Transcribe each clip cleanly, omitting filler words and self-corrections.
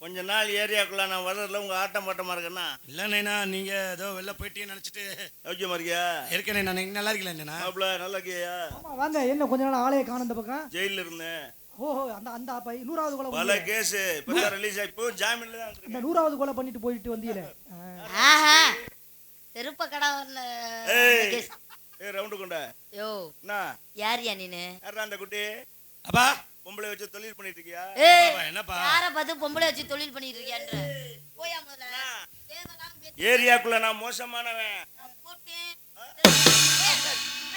கொஞ்ச நாள் ஏரியாக்குள்ள நான் வர்றதுல உங்க ஆட்டம் பாட்டமா இருக்கேன்னா இல்ல நைனா, நீங்க ஏதோ வெளில போயிட்டீங்கன்னு நினைச்சிட்டு ஓகேமா இருக்கியா? இருக்கேன் நைனா. நீங்க நல்லா இருக்கல நைனா? மாப்ள நல்லா இருக்கியா? ஆமா வாங்க. என்ன கொஞ்ச நாள் ஆளைய காணோம் இந்த பக்கம். ஜெயில்ல இருந்தேன். ஓஹோ, அந்த அந்த 100வது கொலை பல கேஸ் இப்பதான் ரிலீஸ் ஆகி இப்போ ஜாமீன்ல தான் இந்த இருக்கேன். 100வது கொலை பண்ணிட்டு போயிட்டு வந்தீங்களே. ஆஹா செருப்ப கடை ஏய் ஏய் ரவுண்ட் கொண்ட யோ என்ன யாரியா நீனு? யாரா அந்த குட்டி? அப்பா பொம்பளை வச்சு தொழில் பண்ணிட்டு இருக்கியா? ஏய் என்னப்பா? யார பார்த்து பொம்பளை வச்சு தொழில் பண்ணிட்டு இருக்கியான்ற? போயா முதல்ல. ஏரியாக்குள்ள நான் மோசமானவன்.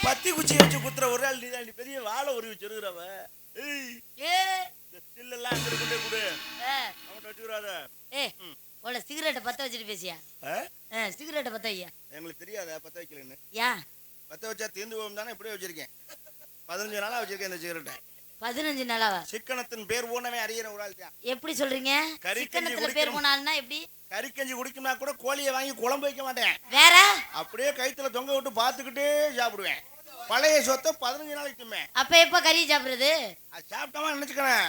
பத்தி குச்சி வச்சு குத்துற ஒரு ஆள் நீ பெரிய வாழை உருவி சொருகிறவ. ஏய் ஏய் ஸ்டில் எல்லாம் அங்க கொண்டே குடு. அவன் வச்சுறாத. ஏய் ஓல சிகரெட்டை பத்த வச்சிட்டு பேசியா? சிகரெட்டை பத்த வையா. எங்களுக்கு தெரியாதா பத்த வைக்கலன்னு? யா பத்த வச்சா தீந்து போகும் தானே இப்படியே வச்சிருக்கேன். 15 நாளா வச்சிருக்கேன் இந்த சிகரெட்டை. 15 நாளாவா? சிக்கனத்தின் பேர் போனவே அறியற ஒரு ஆள் தான். எப்படி சொல்றீங்க? சிக்கனத்துல பேர் போனால்னா எப்படி? கறிக்கஞ்சி குடிக்கும்னா கூட கோழியை வாங்கி குழம்பு வைக்க மாட்டேன். வேற அப்படியே கைத்துல தொங்க விட்டு பாத்துக்கிட்டே சாப்பிடுவேன். பழைய சொத்தை 15 நாளைக்கு திம்மே. அப்ப எப்ப கறி சாப்பிடுறது? அது சாப்பிட்டாம நினைச்சுக்கிறேன்.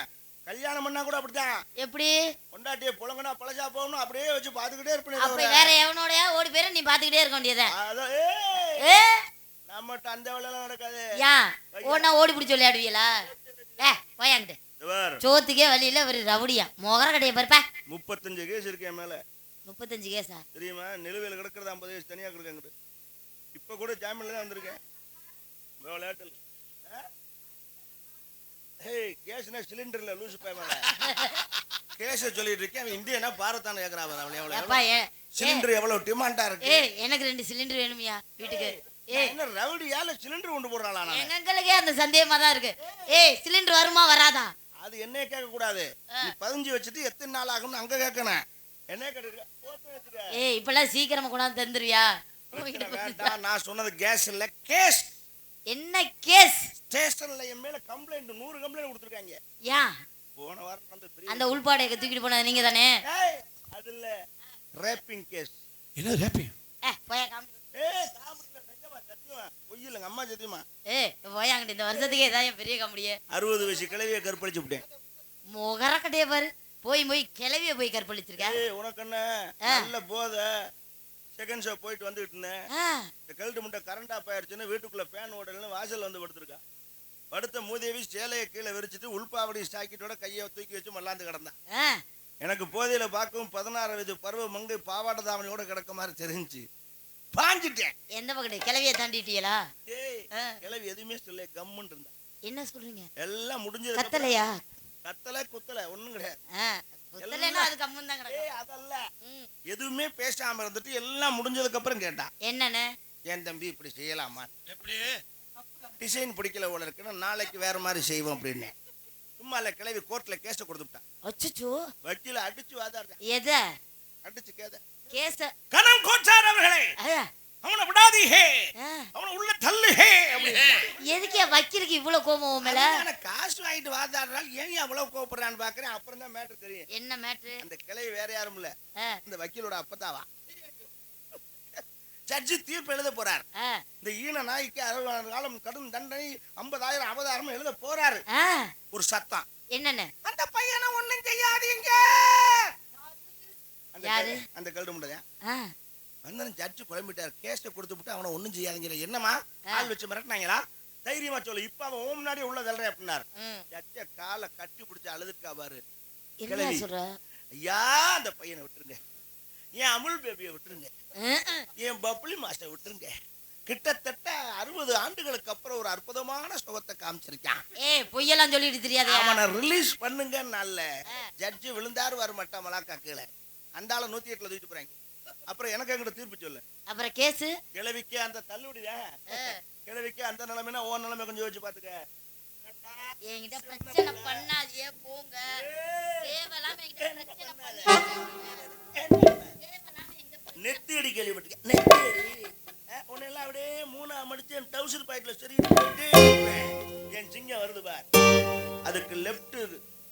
கல்யாணம் பண்ணா கூட அப்படித்தான். எப்படி? பொண்டாட்டியை புலங்கனா பழசா போகணும் அப்படியே வச்சு பாத்துக்கிட்டே இருப்பேன். அப்ப வேற எவனோடயா ஓடி போயிரு, நீ பாத்துக்கிட்டே இருக்க வேண்டியதா? நம்மகிட்ட அந்த வேலையெல்லாம் நடக்காது. யா ஓடனா ஓடி பிடிச்சி விளையாடுவீங்களா? போயாங்கிட்டு சோத்துக்கே வழியில ஒரு ரவுடியா மொகர கடைய பாருப்பா. 35 கேஸ் இருக்கு என் மேல. 35 கேஸா? தெரியுமா? நிலுவையில் கிடக்கிறது 50 கேஸ் தனியா கிடக்குங்க. இப்ப கூட ஜாமீன்ல தான் வந்திருக்கேன். விளையாட்டு கேஸ்னா சிலிண்டர்ல லூசு பேமல கேஸ சொல்லிட்டு இருக்கேன். இந்தியனா பாரத்தான கேக்குறாங்க. அவளே எவ்வளவு சிலிண்டர் எவ்வளவு டிமாண்டா இருக்கு? எனக்கு 2 சிலிண்டர் வேணும்யா வீட்டுக்கு. என்ன ரவுடியால சிலிண்டர் கொண்டு போறாளா? எங்களுக்கே அந்த சந்தேகமா தான் இருக்கு. சிலிண்டர் வருமா வராதா? அது என்ன கேட்க கூடாது. நீ 15 வச்சிட்டு எத்தனை நாள் ஆகும்னு அங்க கேட்கணும். என்ன கேட்க போட்டு வச்சிருக்க. இப்பெல்லாம் சீக்கிரமா கொண்டாந்து தந்துருவியா? நான் சொன்னது கேஸ் இல்ல கேஸ். என்ன கேஸ்? ஸ்டேஷன்ல என் மேல கம்ப்ளைண்ட் 100 கம்ப்ளைண்ட் கொடுத்திருக்காங்க. யா போன வாரம் வந்து அந்த உள்பாடையை தூக்கிட்டு போனது நீங்க தானே? அது இல்ல ரேப்பிங் கேஸ். என்ன ரேப்பிங்? போயா காம். காமெடில சத்தியமா சத்தியமா பொய்யில்லைங்க அம்மா சத்தியமா. போயாங்கடி இந்த வருஷத்துக்கே இதான் பெரிய காமெடியே. 60 வயசு கிழவியை கற்பழிச்சு விட்டேன். முகர கட்டைய பாரு. போய் கிளவிய போய் கற்பழிச்சிருக்க. உனக்கு என்ன நல்ல போத. செகண்ட் ஷோ போயிட்டு வந்துட்டு இருந்தேன். இந்த கழுட்டு முட்டை கரண்ட் ஆஃப் ஆயிடுச்சுன்னு வீட்டுக்குள்ள ஃபேன் ஓடலன்னு வாசல் வந்து படுத்திருக்கா. படுத்த மூதேவி சேலையை கீழே விரிச்சிட்டு உள்பாவடி ஸ்டாக்கிட்டோட கையை தூக்கி வச்சு மல்லாந்து கிடந்தான். எனக்கு போதையில பார்க்கவும் 16 வயது பருவ மங்கை பாவாடை தாவணியோட கிடக்க மாதிரி தெரிஞ்சு பாஞ்சிட்டேன். எந்த பக்கத்து கிளவிய தாண்டிட்டீங்களா? கிளவி எதுவுமே சொல்ல கம்முன்னு இருந்தா. என்ன சொல்றீங்க? எல்லாம் முடிஞ்சது. கத்தலையா? கத்தல குத்தல ஒண்ணும் கிடையாது. அதல்ல எதுவுமே பேசாம இருந்துட்டு எல்லாம் முடிஞ்சதுக்கு அப்புறம் கேட்டா என்னன்னு, என் தம்பி இப்படி செய்யலாமா? எப்படி டிசைன் பிடிக்கல போல இருக்குன்னு நாளைக்கு வேற மாதிரி செய்வோம் அப்படின்னு சும்மா இல்ல கிளவி கோர்ட்ல கேஸ கொடுத்துட்டான். அச்சச்சோ வக்கீல அடிச்சு வாதாடுறேன். எத அடிச்சு கேஸ கனம் கோச்சார் அவர்களே அவனை விடாதீங்க, அவனை உள்ள தள்ளுங்க அப்படின்னு. எதுக்கே வக்கீலுக்கு இவ்வளவு கோபம் மேல? காசு வாங்கிட்டு வாதாடுறாள் ஏன் அவ்வளவு கோபப்படுறான்னு பாக்குறேன். அப்புறம் தான் மேட்டர் தெரியும். என்ன மேட்டர்? அந்த கிளவி வேற யாரும் இல்ல, இந்த வக்கீலோட அப்பதாவா. ஜட்ஜி தீர்ப்பு எழுத போறார். இந்த ஈன நாய்க்கு 60 காலம் கடும் தண்டனை 50,000 50,000 எழுத போறாரு. ஒரு சத்தம் என்னன்னு, அந்த பையனை ஒண்ணும் செய்யாதீங்க. அந்த கல்டு முட்டையா அந்த ஜட்ஜு குழம்பிட்டார். கேஸ கொடுத்துட்டு அவனை ஒண்ணும் செய்யாதீங்க. என்னமா ஆள் வச்சு மிரட்டினாங்களா? தைரியமா சொல்லு, இப்ப அவன் ஓம் முன்னாடி உள்ள தள்ளுறேன் அப்படின்னாரு. ஜட்ஜ காலை கட்டி பிடிச்சு அழுதுக்கா பாரு. ஐயா அந்த பையனை விட்டுருங்க, என் அமுல் பேபியை விட்டுருங்க, என் பப்ளி மாஸ்டர் விட்டுருங்க. கிட்டத்தட்ட 60 ஆண்டுகளுக்கு அப்புறம் ஒரு அற்புதமான சுகத்தை காமிச்சிருக்கான். பொய்யெல்லாம் சொல்லிட்டு தெரியாது. அவனை ரிலீஸ் பண்ணுங்க. நல்ல ஜட்ஜு விழுந்தாரு வர மாட்டா மலாக்கா கீழே. அந்த ஆளை 108ல தூக்கிட்டு போறாங்க. அப்புறம் எனக்கு எங்கிட்ட தீர்ப்பு சொல்லு. அப்புறம் கேஸ் கிழவிக்கு அந்த தள்ளுடியா, கிழவிக்கு அந்த நிலைமைனா ஓ நிலைமை கொஞ்சம் யோசிச்சு பாத்துக்க. என்கிட்ட பிரச்சனை பண்ணாதே போங்க. தேவலாம் என்கிட்ட பிரச்சனை பண்ணாதே. நெத்தி அடி கேள்விப்பட்டிருக்கேன். நெத்தி அடி உன்னெல்லாம் அப்படியே 3 மடிச்சு என் டவுசர் பாக்கெட்ல சரி என் சிங்கம் வருது பார். அதுக்கு லெஃப்ட்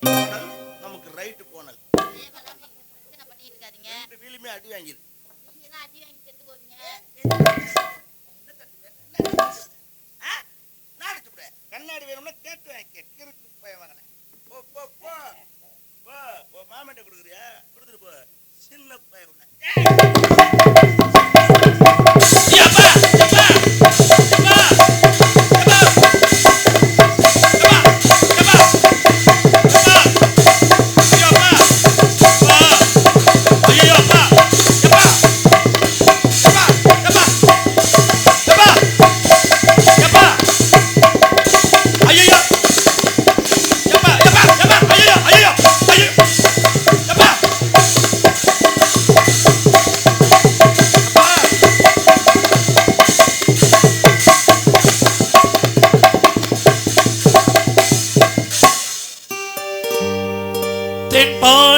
கோணல், நமக்கு ரைட் கோணல். பிரச்சனை பண்ணிட்டு இருக்காதீங்க. ரெண்டு வீலுமே அடி வாங்கிரு. நீங்க தான் அடி வாங்கி செத்து போவீங்க. நாடிச்சு விட கண்ணாடி வேணும்னா கேட்டு வாங்கிக்க. கிறுக்கு போய் வாங்கினேன். போ போ போ போ மாமேட்ட கொடுக்குறியா?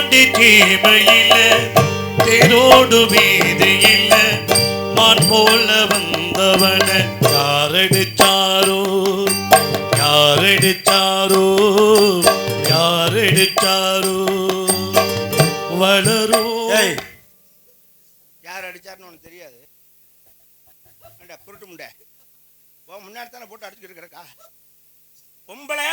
பாண்டி தீமையில தேரோடு வீதியில மான் போல வந்தவன யாரடிச்சாரோ யாரடிச்சாரோ யாரடிச்சாரோ வளரும். யார் அடிச்சாருன்னு உனக்கு தெரியாது. குருட்டு முண்டை முன்னாடி தானே போட்டு அடிச்சுக்கிட்டு கிடக்கா பொம்பளை.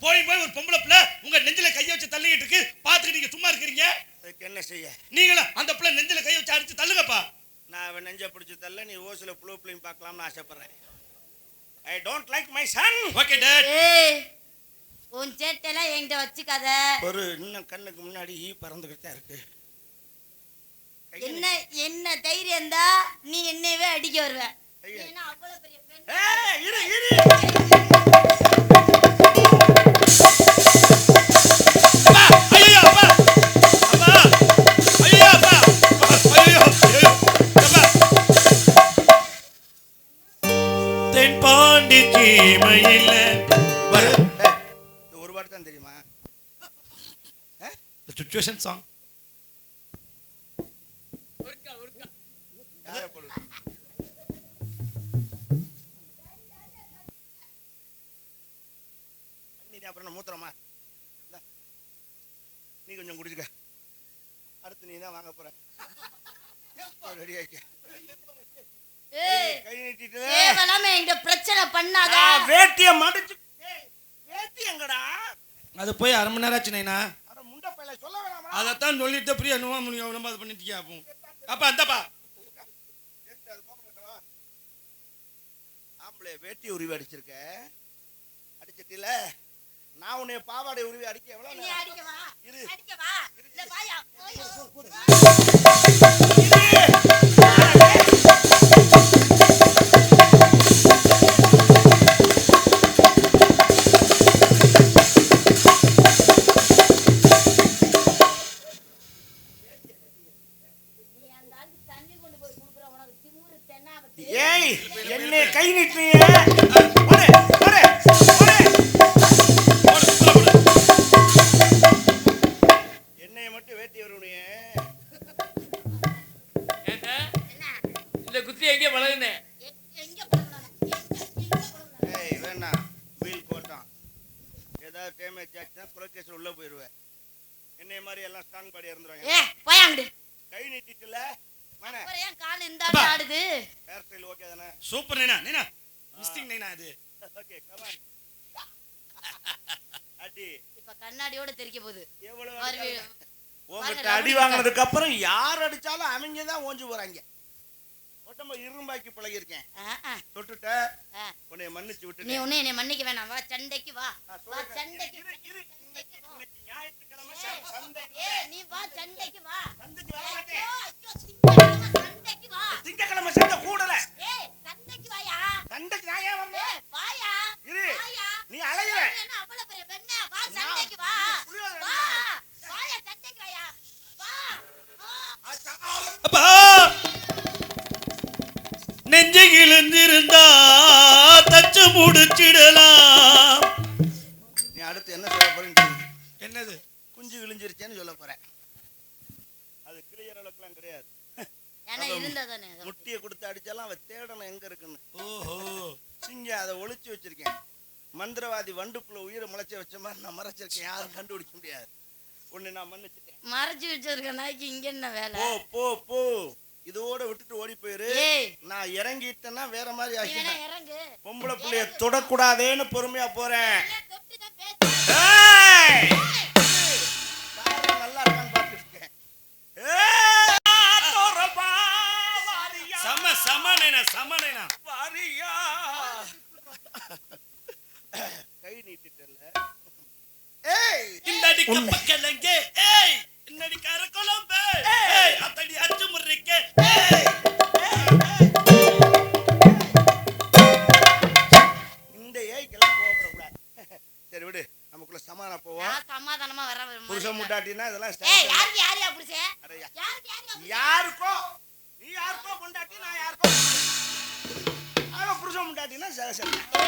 போய் போய் ஒரு பொம்பளை பிள்ளை உங்க நெஞ்சில கைய வச்சு தள்ளிக்கிட்டு இருக்கு, பாத்துக்கிட்டு நீங்க சும்மா இருக்கிறீங்க. அதுக்கு என்ன செய்ய? நீங்களும் அந்த பிள்ளை நெஞ்சில கைய வச்சு அடிச்சு தள்ளுங்கப்பா. நான் அவன் நெஞ்ச பிடிச்சி தள்ள, நீ ஓசில புளு பிள்ளையும் பார்க்கலாம்னு ஆசைப்படுறேன். I don't like my son. Okay dot. உன் சேட்டெல்லாம் என்கிட்ட வச்சுக்காத. ஒரு இன்னும் கண்ணுக்கு முன்னாடி ஈ பறந்துகிட்டு தான் இருக்கு. என்ன என்ன தைரியம் தான் நீ என்னையவே அடிக்க வருவ? ஏன்னா அவ்வளவு பெரிய பெண். இரு இரு. ஐயோ அப்பா அப்பா ஐயோ அப்பா ஐயோ அப்பா. தென் பாண்டி தீமையில ஒரு பாட்டு தான் தெரியுமா? Situation song. அப்புறம் மூத்திரமா நீ கொஞ்சம் குடிச்சுக்க. அடுத்து நீ தான் வாங்க போற. ரெடி ஆயிக்க. கை நீட்டிட்டு தேவலாம என்கிட்ட பிரச்சனை பண்ணாத. வேட்டிய மடிச்சு. வேட்டி எங்கடா? அது போய் அரை மணி நேரம் ஆச்சு நைனா. அட முண்டை பையல சொல்ல வேணாமா? அதத்தான் சொல்லிட்டு பிரியா நோவா முடியும் நம்ம அது பண்ணிட்டியா அப்போ. அப்பா அந்தப்பா ஆம்பளை வேட்டி உருவி அடிச்சிருக்க. அடிச்சிட்டில நான் உன்னை பாவாடை உருவி அடிக்க எவ்வளவு நீ அடிக்கவா? இரு. அடிக்கவா? இல்ல வாயா. ஏய் என்னை கை நீட்டுறியே. போடு போடு போடு. என்னைய மட்டும் வேட்டி வருவனே. இந்த குத்தி எங்கே பழகுனே? ஏய் வேணாம். வீல் போட்டான். ஏதாவது டேமேஜ் ஆச்சுன்னா குலகேஸ் உள்ள போயிடுவேன். என்னைய மாதிரி எல்லாம் ஸ்ட்ராங் பாடி இருந்துருவாங்க. ஏய் போயாங்கடு. கை நீட்டிட்டுல மானே. அப்புறம் ஏன் கால் இந்த ஆடுது? ஹேர் ஸ்டைல் ஓகே தானே? சூப்பர் நைனா. நைனா மிஸ்டிங் நைனா அது. Okay come on. அடி. இப்ப கண்ணாடியோட தெரிக்க போகுது. எவ்வளவு உங்ககிட்ட அடி வாங்கினதுக்கு அப்புறம் யார் அடிச்சாலும் அவங்க தான் ஓஞ்சு போறாங்க. ஒட்டம்ப இரும்பாக்கி பழகி இருக்கேன். தொட்டுட்ட உன்னை மன்னிச்சு விட்டு. நீ ஒண்ணு என்னை மன்னிக்க வேணாம். வா சண்டைக்கு வா. வா சண்டைக்கு. ஞாயிற்றுக்கிழமை சண்டை. நீ வா சண்டைக்கு வா. சண்டைக்கு வர மாட்டேன். சண்டைக்கு வா. திங்கக்கிழமை சண்டை கூடல. சண்டைக்கு வாயா. சண்டைக்கு நான் ஏன் வரணும்? வாயா. இரு. வாயா. நீ அலையற. என்ன அவ்வளவு பெரிய பெண்ணா? வா சண்டைக்கு வா. வா. வாயா சண்டைக்கு வாயா. வா. அப்பா நெஞ்சு கிழிஞ்சிருந்தா தச்சு முடிச்சிடலாம். நீ அடுத்து என்ன சொல்ல போறீங்க? என்னது? குஞ்சு கிழிஞ்சிருச்சேன்னு சொல்ல போறேன். அது கிளியர் அளவுக்குலாம் கிடையாது. ஏன்னா இருந்ததானே. முட்டியை கொடுத்து அடிச்சாலும் அவ தேடணும் எங்க இருக்குன்னு. ஓஹோ சிங்க அதை ஒளிச்சு வச்சிருக்கேன். மந்திரவாதி வண்டுக்குள்ள உயிரை முளைச்ச வச்ச மாதிரி நான் மறைச்சிருக்கேன். யாரும் கண்டுபிடிக்க முடியாது. ஒண்ணு நான் மன்னிச்சிட்டேன். மறைச்சு வச்சிருக்க நாய்க்கு இங்க என்ன வேலை? போ போ போ. இதோட விட்டுட்டு ஓடி போயிரு. நான் இறங்கிட்டேன்னா வேற மாதிரி ஆகிட்டேன். இறங்கு. பொம்பளை பிள்ளைய தொடக்கூடாதேன்னு பொறுமையா போறேன். நல்லா இருக்கான்னு பார்த்துட்டு இருக்கேன். சம சம நைனா சம நைனா. கை நீட்டிட்டல. ஏய் இந்த அடி கப்பக்கலங்க. ஏய் இன்னடி கரக்குளம்பே. ஏய் அத்தடி அச்சு முறிக்கே. ஏய் இந்த ஏய்க்கெல்லாம் கோவப்படக்கூடாது. சரி விடு, நமக்குள்ள சமாதானம் போவோம். சமாதானமா வர. புருஷன் முட்டாட்டினா இதெல்லாம் ஏய் யாருக்கு யாரியா புருஷன்? அரையா யாருக்கு யாரியா? யாருக்கோ நீ யாருக்கோ கொண்டாட்டி நான் யாருக்கோ. அவன் புருஷன் முட்டாட்டினா சரி.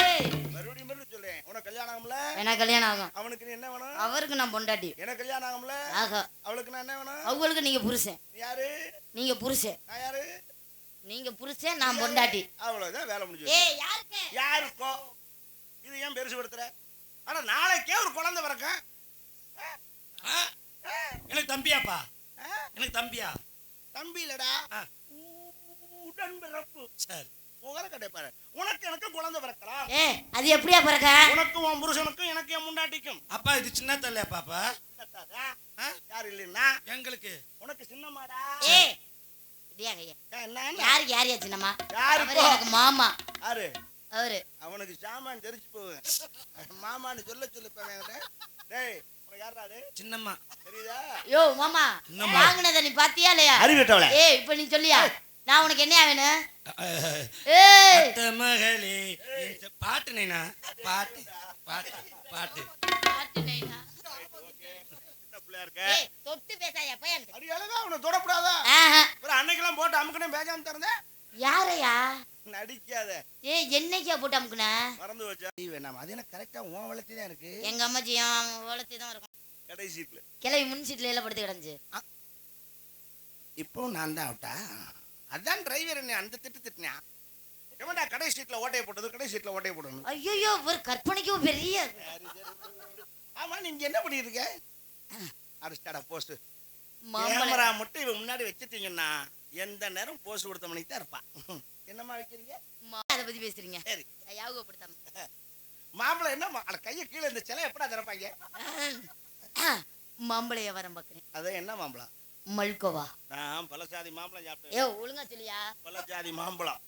ஏய் மறுபடியும் மறுபடியும் சொல்றேன். கேக்குறேன். உனக்கு கல்யாணம் ஆகும்ல? எனக்கு கல்யாணம் ஆகும். அவனுக்கு நீ என்ன வேணும்? அவருக்கு நான் பொண்டாட்டி. எனக்கு கல்யாணம் ஆகும்ல? ஆகா. அவளுக்கு நான் என்ன வேணும்? அவங்களுக்கு நீங்க புருஷன். நீ யாரு? நீங்க புருஷன். நான் யாரு? நீங்க புருஷன், நான் பொண்டாட்டி. அவ்வளவுதான் வேலை முடிஞ்சு. ஏய் யாருக்கு? யாருக்கோ? இது ஏன் பெருசுபடுத்துற? ஆனா நாளைக்கே ஒரு குழந்தை பிறக்கும். எனக்கு தம்பியாப்பா? எனக்கு தம்பியா? தம்பி இல்லடா, உடன் பிறப்பு. சரி, முகல கடைப்பாரு. உனக்கு எனக்கு குழந்தை பிறக்கலாம். அது எப்படியா பிறக்க? உனக்கு உன் புருஷனுக்கும் எனக்கு என் முண்டாட்டிக்கும். அப்பா இது சின்ன தள்ளையா பாப்பா? யாரு இல்லைன்னா எங்களுக்கு உனக்கு சின்னமாடா. யாருக்கு யாரியா சின்னம்மா? யாருக்கு? எனக்கு மாமா. யாரு அவரு? அவனுக்கு சாமான் தெரிச்சு போவேன். மாமான்னு சொல்ல டேய், உனக்கு யாரா அது? சின்னம்மா. தெரியுதா? யோ மாமா, வாங்குனத நீ பாத்தியா இல்லையா? அறிவிட்டவளே. இப்ப நீ சொல்லியா? நான் உனக்கு என்ன வேணும்? அத்த மகளே, பாட்டு நைனா, பாட்டு பாட்டு பாட்டு பாட்டு நைனா. சின்ன பிள்ளையா இருக்க. தொட்டு பேசாதயா போய். அடி அழகா உன்னை தொடக்கூடாதா? ஒரு அன்னைக்கெல்லாம் போட்டு அமுக்குனே பேசாம திறந்த. யாரையா? நடிக்காத. என்னைக்கா போட்டு அமுக்குன? மறந்து வச்சா நீ வேணாம். அது என்ன கரெக்டா உன் வளர்த்தி தான் இருக்கு. எங்க அம்மாச்சியும் வளர்த்தி தான் இருக்கும். கடைசி சீட்ல கிளவி முன் சீட்ல எல்லாம் படுத்து கிடந்துச்சு. இப்போ நான் தான் அவுட்டா? அதான் டிரைவர் என்ன அந்த திட்டினா எவன்டா கடைசி சீட்ல ஓட்டையை போட்டது? கடைசி சீட்ல ஓட்டையை போடணும். ஐயோ, ஒரு கற்பனைக்கும் பெரிய. ஆமா, நீங்க என்ன பண்ணிட்டு இருக்க? அடிச்சாடா போஸ்ட். மாம்பழம். கேமரா மட்டும் இவன் முன்னாடி வச்சிட்டீங்கன்னா எந்த நேரம் போஸ்ட் கொடுத்த மணிக்கு தான் இருப்பான். என்னம்மா வைக்கிறீங்க? அதை பத்தி பேசுறீங்க? சரி, யாவகப்படுத்தாம. மாம்பழம் என்ன அட கையை கீழே இந்த சிலை எப்படா திறப்பாங்க? மாம்பழைய வரம் பாக்குறேன். அது என்ன மாம்பழம்? மல்கோவா. நான் பலசாதி மாம்பழம் சாப்பிட்டேன். ஒழுங்கா சொல்லியா? பலசாதி மாம்பழம்,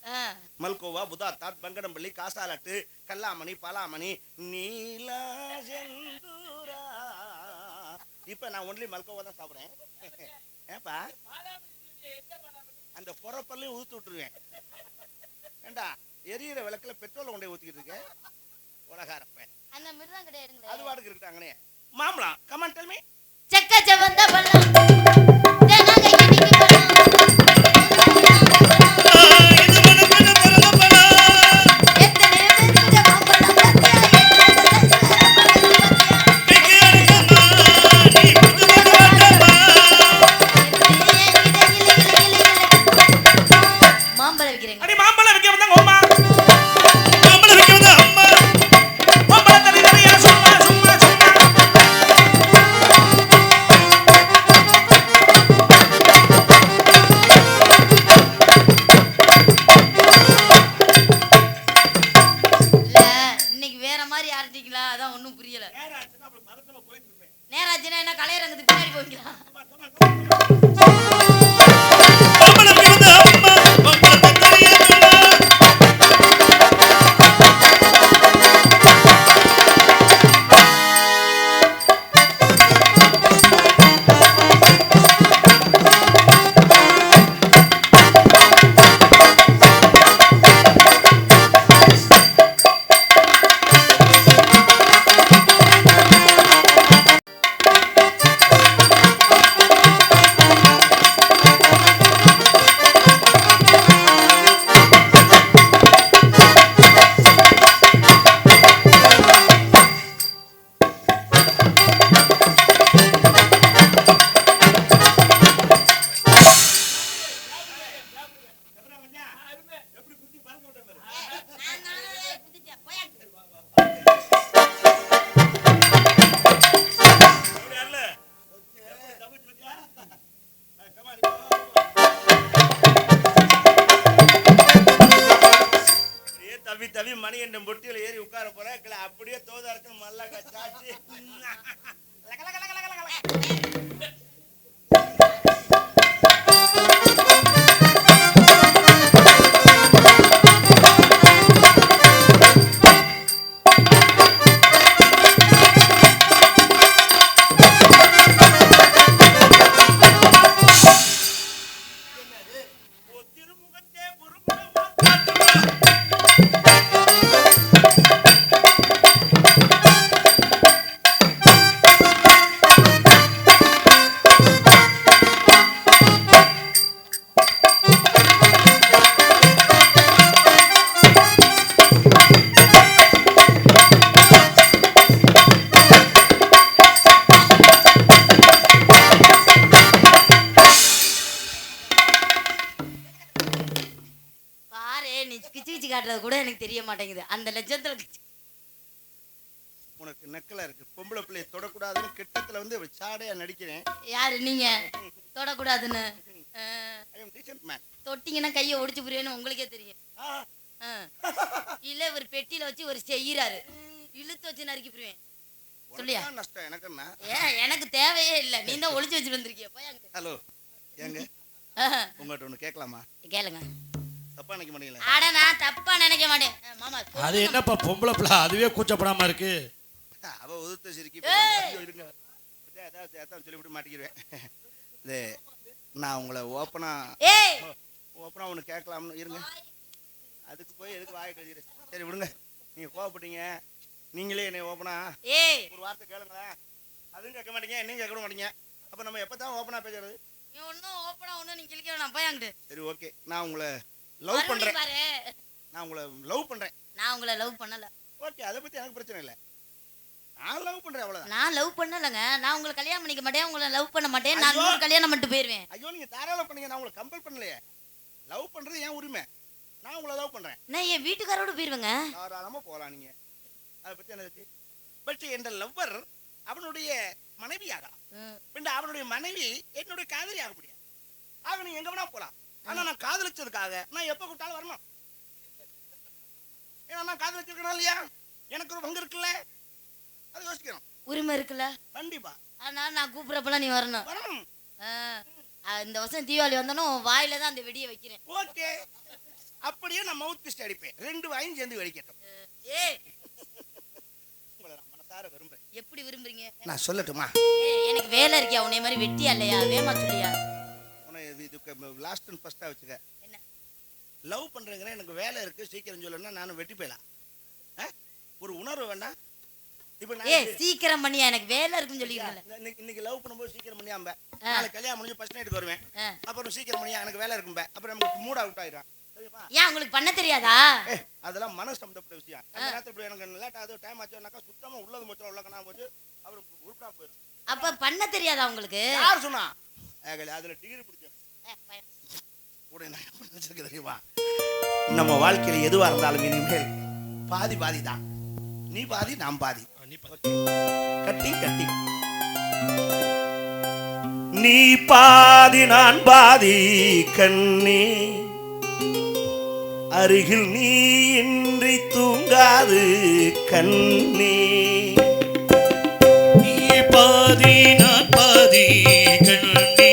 மல்கோவா, புதாத்தாத், பங்கடம்பள்ளி, காசாலட்டு, கல்லாமணி, பாலாமணி, நீலா செந்தூரா. இப்ப நான் ஒன்லி மல்கோவா தான் சாப்பிடுறேன். ஏப்பா அந்த பொறப்பல்லையும் ஊத்து விட்டுருவேன். ஏண்டா எரியிற விளக்குல பெட்ரோல் கொண்டே ஊத்திக்கிட்டு இருக்கேன். உலகாரப்ப அந்த மிருதம் கிடையாது. அது வாடகை இருக்காங்கனே. மாம்பழம், கமான் டெல் மீ. செக்க செவந்த பழம் தேனாக இனிக்கு பழம். எத்தனை பெரிய மாம்பழம் பத்தியா? மாம்பழம் விக்கிறீங்க? அடி மாம்பழம் விக்க வந்தாங்க அம்மா. மாம்பழம் விக்க வந்தா அம்மா. மாம்பழம் தண்ணி நிறைய சும்மா சும்மா சும்மா. இல்ல, இன்னைக்கு வேற மாதிரி ஆர்டிங்களா? அதான் ஒண்ணும் புரியல. நேராச்சுன்னா என்ன கலையரங்கத்துக்கு பின்னாடி போய்க்கலாம். தவி மணி என்ற பொட்டியில ஏறி உட்கார போறேன். அப்படியே தோதாருக்கு மல்லாக்கா சாச்சி. இருக்கிறது கூட எனக்கு தெரிய மாட்டேங்குது அந்த லட்சத்துல. உனக்கு நக்கலா இருக்கு. பொம்பளை பிள்ளைய தொடக்கூடாதுன்னு கிட்டத்துல வந்து சாடையா நடிக்கிறேன். யாரு நீங்க தொடக்கூடாதுன்னு? தொட்டிங்கன்னா கையை ஒடிச்சு புரியுன்னு உங்களுக்கே தெரியும். இல்ல ஒரு பெட்டியில வச்சு ஒரு செய்யறாரு, இழுத்து வச்சு நறுக்கி புரிவேன். சொல்லியா நஷ்டம் எனக்கு என்ன? எனக்கு தேவையே இல்ல, நீ தான் ஒளிச்சு வச்சு வந்திருக்கிய. ஹலோ ஏங்க, உங்கள்கிட்ட ஒண்ணு கேட்கலாமா? கேளுங்க. தப்பா நினைக்க மாட்டீங்களா? அட நான் தப்பா நினைக்க மாட்டேன் மாமா. அது என்னப்பா பொம்பளை பிள்ளை அதுவே கூச்சப்படாம இருக்கு. அவ உதுத்த சிரிக்கி இருங்க, ஏதாவது சொல்லிவிட்டு மாட்டிக்கிறேன். இது நான் உங்களை ஓப்பனா ஒன்று கேட்கலாம்னு இருங்க. அதுக்கு போய் எதுக்கு வாயை கழிக்கிறேன்? சரி விடுங்க, நீங்க கோவப்பட்டீங்க. நீங்களே என்னை ஓப்பனா ஒரு வார்த்தை கேளுங்களேன். அதுவும் கேட்க மாட்டீங்க, என்னையும் கேட்க மாட்டீங்க. அப்ப நம்ம எப்பதான் ஓப்பனா பேசுறது? ஒன்னும் ஓப்பனா ஒன்னும் நீ கிளிக்க வேணாம், போயாங்கிட்டு. சரி ஓகே, நான் உங்களை லவ் பண்றேன். நான் உங்களை லவ் பண்றேன். நான் உங்களை லவ் பண்ணல. ஓகே, அதை பத்தி எனக்கு பிரச்சனை இல்லை. நான் லவ் பண்றேன், அவ்வளவுதான். நான் லவ் பண்ணலங்க. நான் உங்களை கல்யாணம் பண்ணிக்க மாட்டேன், உங்களை லவ் பண்ண மாட்டேன். நான் உங்களுக்கு கல்யாணம் பண்ணிட்டு போயிருவேன். ஐயோ, நீங்க தாராளம் பண்ணீங்க, நான் உங்களை கம்பல் பண்ணலையே. லவ் பண்றது என் உரிமை. நான் உங்களை லவ் பண்றேன். நான் என் வீட்டுக்காரோட போயிருவேங்க. தாராளமா போலாம் நீங்க, அதை பத்தி என்ன இருக்கு? பட் என் லவ்வர் அவனுடைய மனைவியாக, பின்ன அவனுடைய மனைவி என்னுடைய காதலி ஆக முடியாது. ஆக நீங்க எங்க வேணா போலாம். ஆனா நான் காதலிச்சதுக்காக நான் எப்ப கூப்பிட்டாலும் வரணும். ஏன்னா நான் காதலிச்சிருக்கணும் இல்லையா? எனக்கு ஒரு பங்கு இருக்குல்ல, அது யோசிக்கணும். உரிமை இருக்குல்ல? கண்டிப்பா. ஆனா நான் கூப்பிடுறப்பெல்லாம் நீ வரணும். வரணும். இந்த வருஷம் தீபாவளி வந்தாலும் வாயில தான் அந்த வெடியை வைக்கிறேன். ஓகே, அப்படியே நான் மவுத் கிஸ்ட் அடிப்பேன். 2 வாயும் சேர்ந்து வெடிக்கட்டும். உங்களை நான் மனசார விரும்புறேன். எப்படி விரும்புறீங்க? நான் சொல்லட்டுமா? எனக்கு வேலை இருக்கியா? உன்னை மாதிரி வெட்டியா இல்லையா? வேமா சொல்லியா? உன்னை இதுக்கு லாஸ்ட் அண்ட் ஃபர்ஸ்டா வச்சுக்க. என்ன லவ் பண்றேங்கிற எனக்கு வேலை இருக்கு, சீக்கிரம் சொல்லணும்னா நானும் வெட்டி போயிடலாம். ஒரு உணர்வு வேண்டாம். இப்போ நான் சீக்கிரம் பண்ணியா, எனக்கு வேலை இருக்குன்னு சொல்லிக்கிறேன். இன்னைக்கு லவ் பண்ணும்போது சீக்கிரம் பண்ணியாம்ப, நாளைக்கு கல்யாணம் முடிஞ்சு ஃபர்ஸ்ட் நைட்டுக்கு வருவேன். அப்புறம் சீக்கிரம் பண்ணியா எனக்கு வேலை இருக்கும்ப, அப்புறம் நமக்கு மூட் அவுட் ஆயிடும். ஏன் உங்களுக்கு பண்ண தெரியாதா? அதெல்லாம் மனசு சம்பந்தப்பட்ட விஷயம். அந்த நேரத்துல இப்படி எனக்கு லேட் ஆகுது, டைம் ஆச்சுனாக்கா சுத்தமா உள்ளது மொத்தம் உள்ள கணா போச்சு, அப்புறம் உருப்படா போயிடும். அப்ப பண்ண தெரியாதா உங்களுக்கு? யார் சொன்னா? அதுல டிகிரி பிடிச்சேன் கூட நான் எப்படி வச்சிருக்க தெரியுமா? நம்ம வாழ்க்கையில எதுவா இருந்தாலும் இனிமேல் பாதி பாதி தான். நீ பாதி நான் பாதி. கட்டி கட்டி நீ பாதி நான் பாதி கண்ணே, அருகில் நீ இன்றி தூங்காது கண்ணே. நீ பாதி நான் பாதி கண்ணே,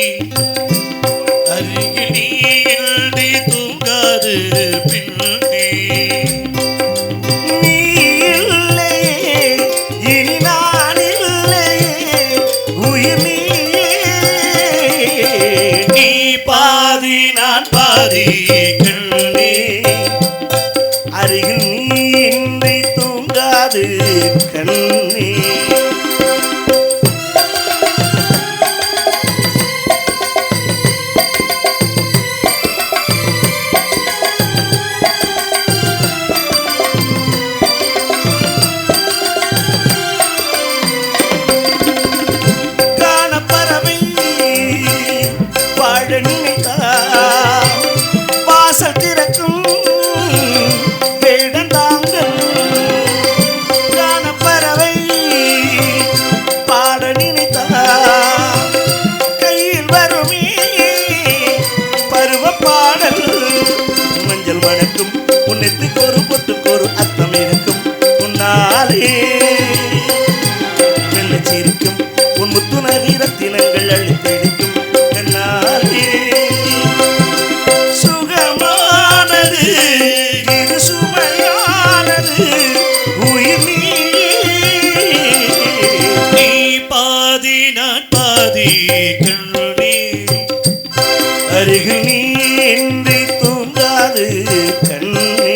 அருகில் நீ இன்றி தூங்காது பெண்ணே. நீ இல்லையே இனி நான் இல்லையே, உயிர் நீயே. நீ பாதி நான் பாதி கண்ணே, அருகில் நீ இன்றி தூங்காது கண்ணே. காணப்பறவை வாழ நினைத்தா வாசல் திறக்கும் வேடந்தாங்கள். காணப்பறவை பாட நினைத்தா கையில் வருமே பருவ பாடல். மஞ்சள் வணக்கும் உன்னத்துக்கு ஒரு பொட்டுக்கு ஒரு அர்த்தம் இருக்கும். உன்னாலே வெள்ளச்சிரிக்கும் உன் முத்து நகரத்தினங்கள் அள்ளித்தெடுக்கும். கண்ணாலே சுகமானது இது சுமையானது உயிர் நீ பாதி நான் பாதி கண்ணே, அருகில் நீ இன்றி தூங்காது கண்ணே.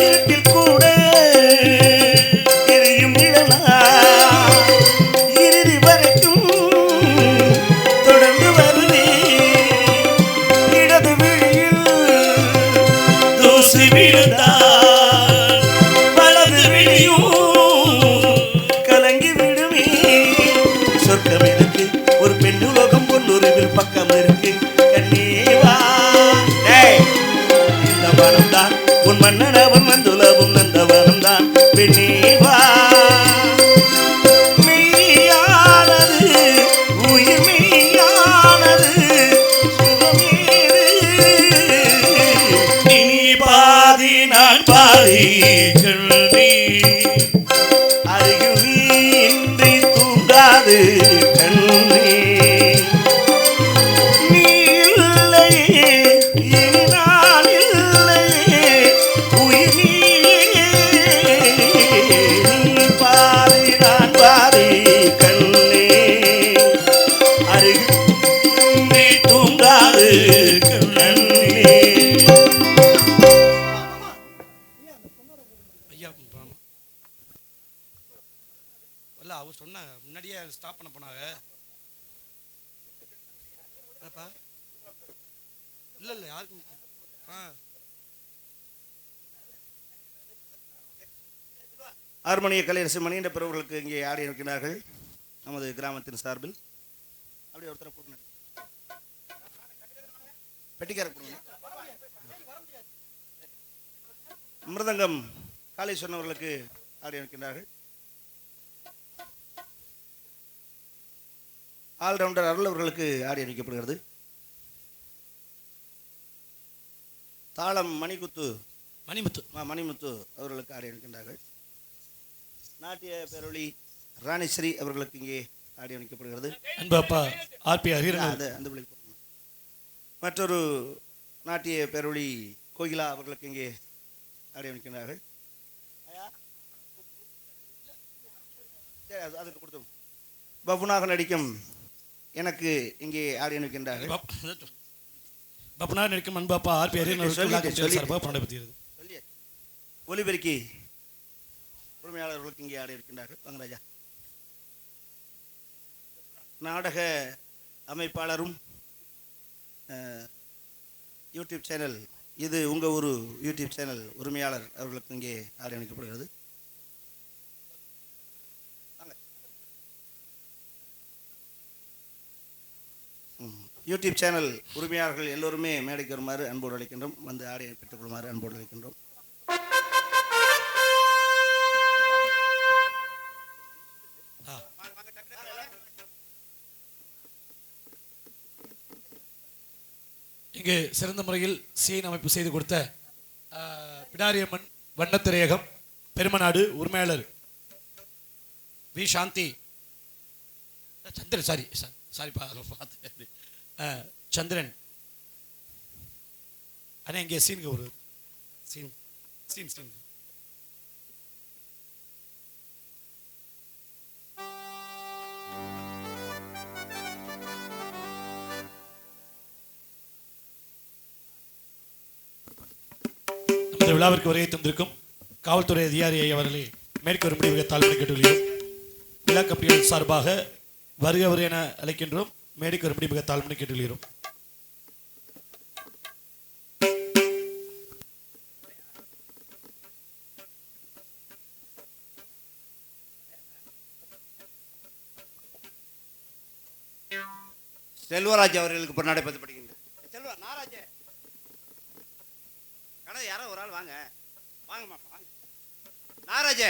இருட்டில் கூட எரியும் நிழலா, இறுதி வரைக்கும் தொடர்ந்து வரும் வனம் இருக்கு கண்ணீவா. டேய், இந்த வனம் தான் உன் மன்னனவன் வந்துலவும் நந்தவனம் தான் பெண்ணீவா. மெய்யானது உயிர் மெய்யானது சுகமேது. நீ பாதி நான் பாதி கண்ணி அருகில் நீ இன்றி தூங்காது கண்ணி. நீ இல்லையே இனி நான் இல்லையே உயிர் நீயே. நீ பாதி நான் பாதி கண்ணே அருகில் நீ தூங்காது கண்ணே. ஐயா இல்ல அவர் சொன்ன முன்னாடியே ஸ்டாப் பண்ண போனாங்க. என்னப்பா இல்ல இல்ல யாருக்கும் ஆறுமணிய கலையரசு மணியண்ட பிறவர்களுக்கு இங்கே ஆடி இருக்கிறார்கள் நமது கிராமத்தின் சார்பில். அப்படியே ஒருத்தர போடுங்க, பெட்டிக்கார போடுங்க. மிருதங்கம் காலை சொன்னவர்களுக்கு ஆடி இருக்கிறார்கள். ஆல்ரவுண்டர் அருள் அவர்களுக்கு ஆடி அளிக்கப்படுகிறது. தாளம் மணிமுத்து மணிமுத்து அவர்களுக்கு ஆடி அளிக்கின்றார்கள். நாட்டிய பேரொளி ராணிஸ்ரீ அவர்களுக்கு இங்கே ஆடி அளிக்கப்படுகிறது. மற்றொரு நாட்டிய பேரொளி கோகிலா அவர்களுக்கு இங்கே ஆடி அளிக்கின்றார்கள். அதுக்கு கொடுத்தோம். பப்புனாக நடிக்கும் எனக்கு இங்கே ஆடி அளிக்கின்றார்கள். பப்புனாக நடிக்கும் அன்பாப்பா ஒலிபெருக்கி உரிமையாளர்களுக்கு இங்கே ஆடி இருக்கின்றார்கள். பங்கராஜா நாடக அமைப்பாளரும் யூடியூப் சேனல், இது உங்கள் ஒரு யூடியூப் சேனல் உரிமையாளர் அவர்களுக்கு இங்கே ஆடி அளிக்கப்படுகிறது. யூடியூப் சேனல் உரிமையாளர்கள் எல்லோருமே மேடைக்கு வருமாறு அன்போடு அளிக்கின்றோம். வந்து ஆடியை பெற்றுக் கொள்ளுமாறு அன்போடு அளிக்கின்றோம். இங்கு சிறந்த முறையில் சீன் அமைப்பு செய்து கொடுத்த பிடாரியம்மன் வண்ணத்திரையகம் பெருமநாடு உரிமையாளர் வி சாந்தி சந்திரன் பார்த்து சந்திரன் அண்ணா இங்கே சீனுக்கு ஒரு சீன் சீன் சீன் நமது விழாவிற்கு வருகை தந்திருக்கும் காவல்துறை அதிகாரி அவர்களை மேற்கு வரும்படி மிக தாழ்மை கேட்டுள்ளோம். விழா கமிட்டிகள் சார்பாக வருகவர் என அழைக்கின்றோம். மேடைக்கு வரும்படி மிக தாழ்மை கேட்டுள்ளோம். செல்வராஜ் அவர்களுக்கு பொன்னாடை பற்றி படிக்கின்றேன். செல்வா நாராஜ கடை யாரோ ஒரு ஆள் வாங்க வாங்கம்மா வாங்க. நாராஜ